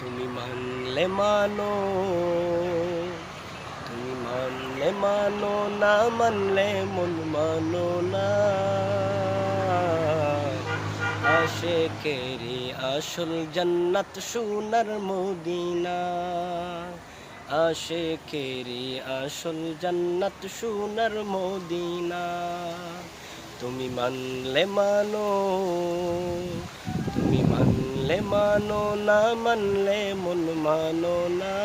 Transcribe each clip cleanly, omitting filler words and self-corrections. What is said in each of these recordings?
তুমি মানলে মানো, তুমি মানলে মানো, না মানলে মন মানো না। আশিকেরি আসল জান্নাত সোনার মদিনা, আশিকেরি আসল জান্নাত সোনার মদিনা। তুমি মানলে মানো, তুমি মানলে মানো, না মানলে মন মানো না।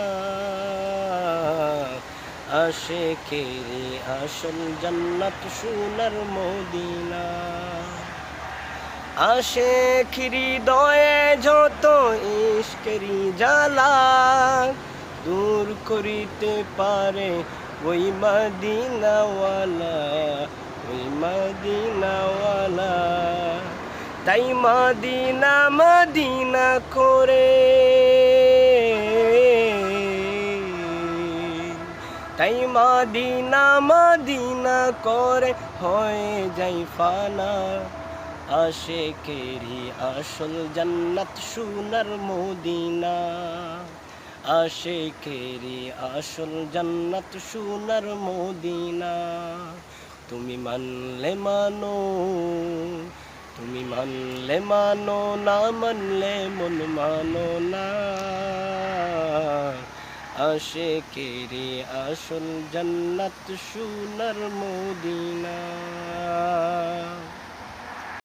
আশিকেরি আসল জান্নাত সোনার মদিনা। আশিক হৃদয়ে যত ইশকেরি জ্বালা দূর করিতে পারে ওই মদিনাওয়ালা, ওই মদিনাওয়ালা। তাই মদিনা মদিনা করে, তাই মদিনা মদিনা করে হয়ে যাই ফানা। আশিকেরি আসল জান্নাত সোনার মদিনা, আশিকেরি আসল জান্নাত সোনার মদিনা। তুমি মানলে মানো, তুমি মানলে মানো, না মানলে মন মানো না। আশিকেরি আসল জান্নাত সোনার মদিনা।